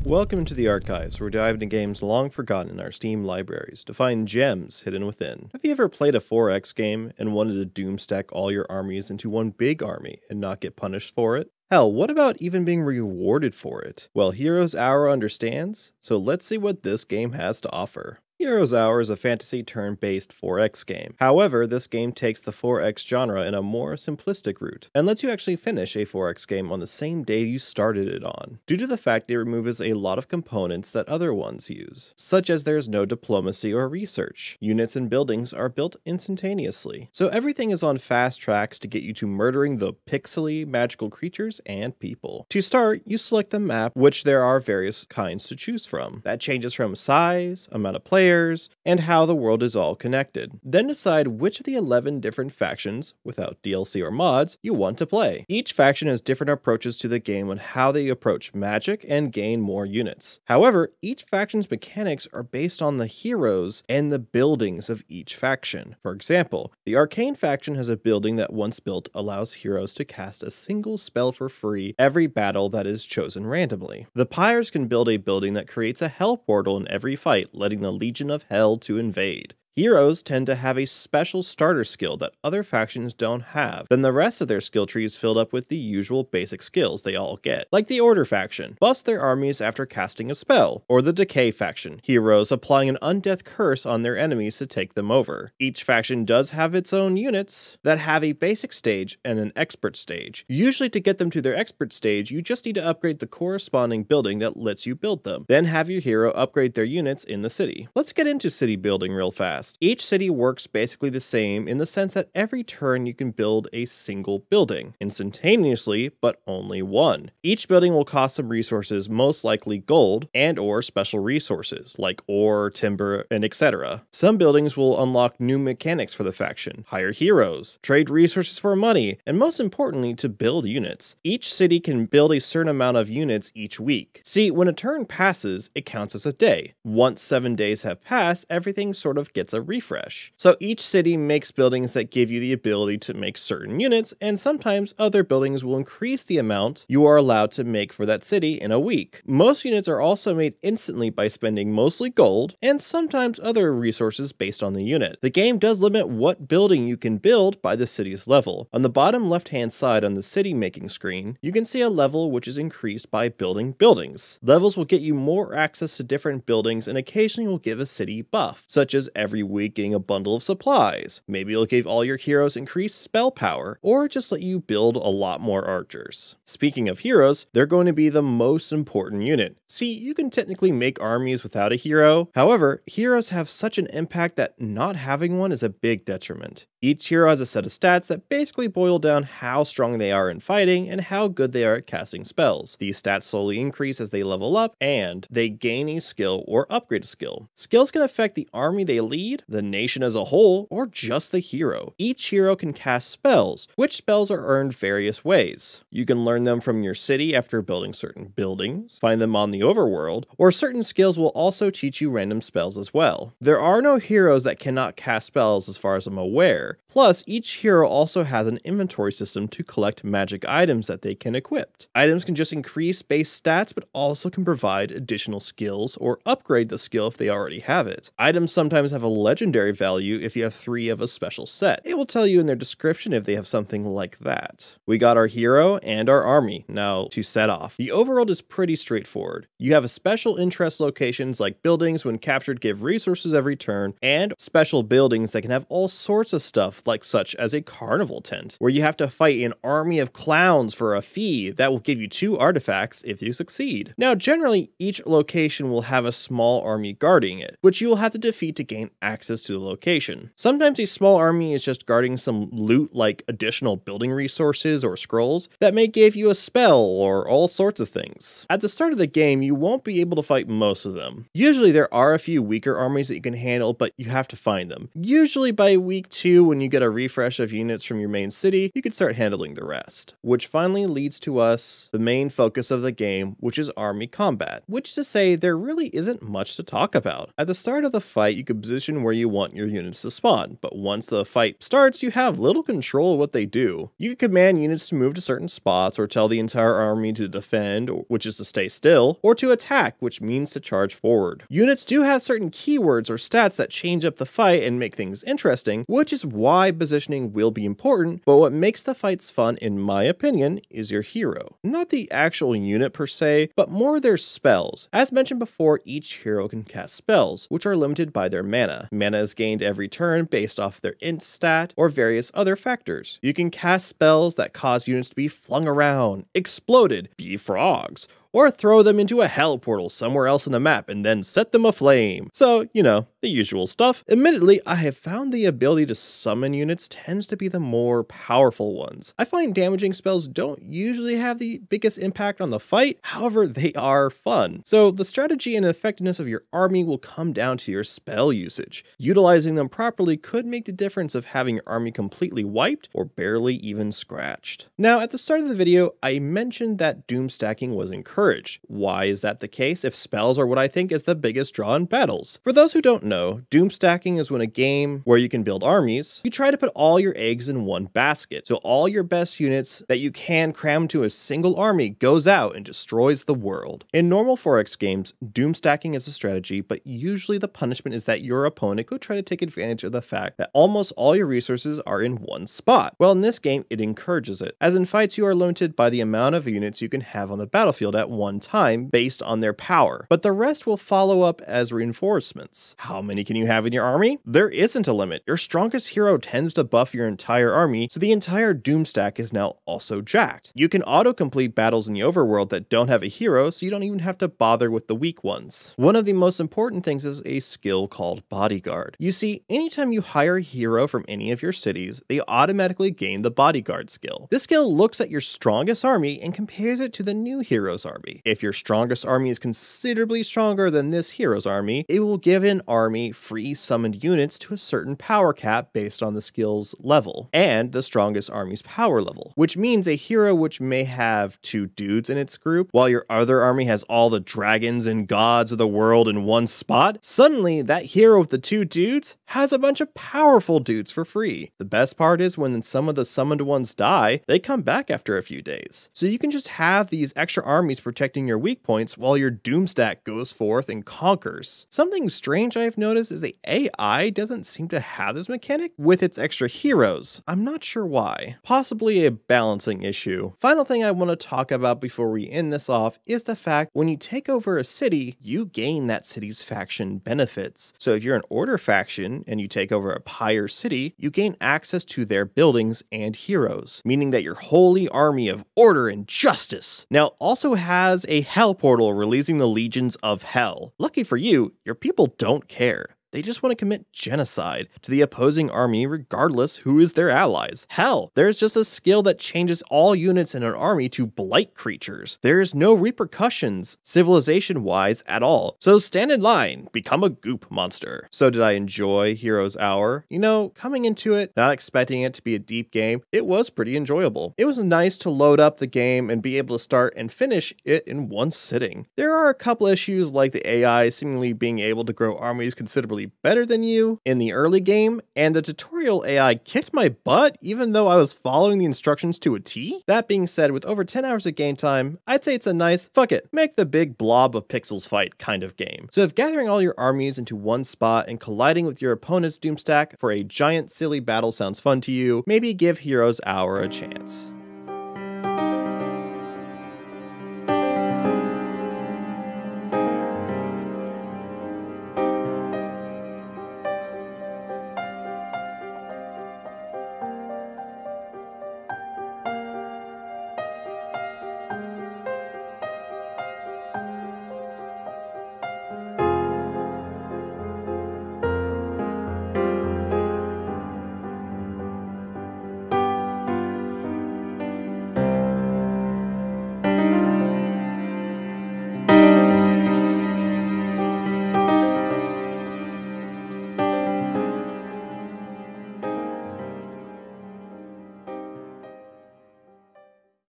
Welcome to the Archives, where we dive into games long forgotten in our Steam libraries to find gems hidden within. Have you ever played a 4X game and wanted to doomstack all your armies into one big army and not get punished for it? Hell, what about even being rewarded for it? Well, Heroes Hour understands, so let's see what this game has to offer. Heroes Hour is a fantasy turn-based 4X game. However, this game takes the 4X genre in a more simplistic route, and lets you actually finish a 4X game on the same day you started it on, due to the fact it removes a lot of components that other ones use, such as there's no diplomacy or research. Units and buildings are built instantaneously, so everything is on fast tracks to get you to murdering the pixely magical creatures and people. To start, you select the map, which there are various kinds to choose from. That changes from size, amount of players, and how the world is all connected. Then decide which of the 11 different factions, without DLC or mods, you want to play. Each faction has different approaches to the game on how they approach magic and gain more units. However, each faction's mechanics are based on the heroes and the buildings of each faction. For example, the Arcane faction has a building that once built allows heroes to cast a single spell for free every battle that is chosen randomly. The Pyres can build a building that creates a hell portal in every fight, letting the Legion of Hell to invade. Heroes tend to have a special starter skill that other factions don't have. Then the rest of their skill tree is filled up with the usual basic skills they all get, like the Order faction, bust their armies after casting a spell, or the Decay faction, heroes applying an undeath curse on their enemies to take them over. Each faction does have its own units that have a basic stage and an expert stage. Usually to get them to their expert stage, you just need to upgrade the corresponding building that lets you build them. Then have your hero upgrade their units in the city. Let's get into city building real fast. Each city works basically the same in the sense that every turn you can build a single building, instantaneously, but only one. Each building will cost some resources, most likely gold, and or special resources, like ore, timber, and etc. Some buildings will unlock new mechanics for the faction, hire heroes, trade resources for money, and most importantly, to build units. Each city can build a certain amount of units each week. See, when a turn passes, it counts as a day. Once 7 days have passed, everything sort of gets a refresh. So each city makes buildings that give you the ability to make certain units, and sometimes other buildings will increase the amount you are allowed to make for that city in a week. Most units are also made instantly by spending mostly gold, and sometimes other resources based on the unit. The game does limit what building you can build by the city's level. On the bottom left hand side on the city making screen, you can see a level which is increased by building buildings. Levels will get you more access to different buildings and occasionally will give a city buff, such as every week getting a bundle of supplies. Maybe it'll give all your heroes increased spell power, or just let you build a lot more archers. Speaking of heroes, they're going to be the most important unit. See, you can technically make armies without a hero. However, heroes have such an impact that not having one is a big detriment. Each hero has a set of stats that basically boil down how strong they are in fighting and how good they are at casting spells. These stats slowly increase as they level up, and they gain a skill or upgrade a skill. Skills can affect the army they lead, the nation as a whole, or just the hero. Each hero can cast spells, which spells are earned various ways. You can learn them from your city after building certain buildings, find them on the Overworld, or certain skills will also teach you random spells as well. There are no heroes that cannot cast spells as far as I'm aware. Plus, each hero also has an inventory system to collect magic items that they can equip. Items can just increase base stats, but also can provide additional skills or upgrade the skill if they already have it. Items sometimes have a legendary value if you have 3 of a special set. It will tell you in their description if they have something like that. We got our hero and our army. Now, to set off. The overworld is pretty straightforward. You have a special interest locations like buildings when captured give resources every turn, and special buildings that can have all sorts of stuff like such as a carnival tent, where you have to fight an army of clowns for a fee that will give you 2 artifacts if you succeed. Now, generally, each location will have a small army guarding it, which you will have to defeat to gain access to the location. Sometimes a small army is just guarding some loot like additional building resources or scrolls that may give you a spell or all sorts of things. At the start of the game, you won't be able to fight most of them. Usually there are a few weaker armies that you can handle, but you have to find them. Usually by week 2 when you get a refresh of units from your main city, you can start handling the rest. Which finally leads to us, the main focus of the game, which is army combat. Which is to say, there really isn't much to talk about. At the start of the fight, you can position where you want your units to spawn, but once the fight starts, you have little control of what they do. You can command units to move to certain spots, or tell the entire army to defend, which is to stay still, or to attack, which means to charge forward. Units do have certain keywords or stats that change up the fight and make things interesting, which is why positioning will be important, but what makes the fights fun, in my opinion, is your hero. Not the actual unit per se, but more their spells. As mentioned before, each hero can cast spells, which are limited by their mana. Mana is gained every turn based off their int stat or various other factors. You can cast spells that cause units to be flung around, exploded, be frogs, or throw them into a hell portal somewhere else on the map and then set them aflame. So, you know, the usual stuff. Admittedly, I have found the ability to summon units tends to be the more powerful ones. I find damaging spells don't usually have the biggest impact on the fight, however, they are fun. So the strategy and effectiveness of your army will come down to your spell usage. Utilizing them properly could make the difference of having your army completely wiped or barely even scratched. Now, at the start of the video, I mentioned that doom stacking was encouraged. Why is that the case if spells are what I think is the biggest draw in battles? For those who don't know, doom stacking is when a game where you can build armies, you try to put all your eggs in one basket. So all your best units that you can cram to a single army goes out and destroys the world. In normal 4X games, doom stacking is a strategy, but usually the punishment is that your opponent could try to take advantage of the fact that almost all your resources are in one spot. Well, in this game, it encourages it. As in fights, you are limited by the amount of units you can have on the battlefield at one time based on their power, but the rest will follow up as reinforcements. How many can you have in your army? There isn't a limit. Your strongest hero tends to buff your entire army, so the entire doom stack is now also jacked. You can auto-complete battles in the overworld that don't have a hero, so you don't even have to bother with the weak ones. One of the most important things is a skill called bodyguard. You see, anytime you hire a hero from any of your cities, they automatically gain the bodyguard skill. This skill looks at your strongest army and compares it to the new hero's army. If your strongest army is considerably stronger than this hero's army, it will give an army free summoned units to a certain power cap based on the skill's level, and the strongest army's power level, which means a hero which may have 2 dudes in its group, while your other army has all the dragons and gods of the world in one spot, suddenly that hero with the 2 dudes has a bunch of powerful dudes for free. The best part is when some of the summoned ones die, they come back after a few days. So you can just have these extra armies protecting your weak points while your doom stack goes forth and conquers. Something strange I've noticed is the AI doesn't seem to have this mechanic with its extra heroes. I'm not sure why. Possibly a balancing issue. Final thing I want to talk about before we end this off is the fact when you take over a city, you gain that city's faction benefits. So if you're an order faction and you take over a pyre city, you gain access to their buildings and heroes, meaning that your holy army of order and justice now also has a hell portal releasing the legions of hell. Lucky for you, your people don't care. They just want to commit genocide to the opposing army regardless who is their allies. Hell, there's just a skill that changes all units in an army to blight creatures. There is no repercussions civilization-wise at all. So stand in line, become a goop monster. So did I enjoy Heroes Hour? You know, coming into it, not expecting it to be a deep game, it was pretty enjoyable. It was nice to load up the game and be able to start and finish it in one sitting. There are a couple issues like the AI seemingly being able to grow armies considerably better than you in the early game, and the tutorial AI kicked my butt even though I was following the instructions to a T. That being said, with over 10 hours of game time, I'd say it's a nice, fuck it, make the big blob of pixels fight kind of game. So if gathering all your armies into one spot and colliding with your opponent's doom stack for a giant silly battle sounds fun to you, maybe give Heroes Hour a chance.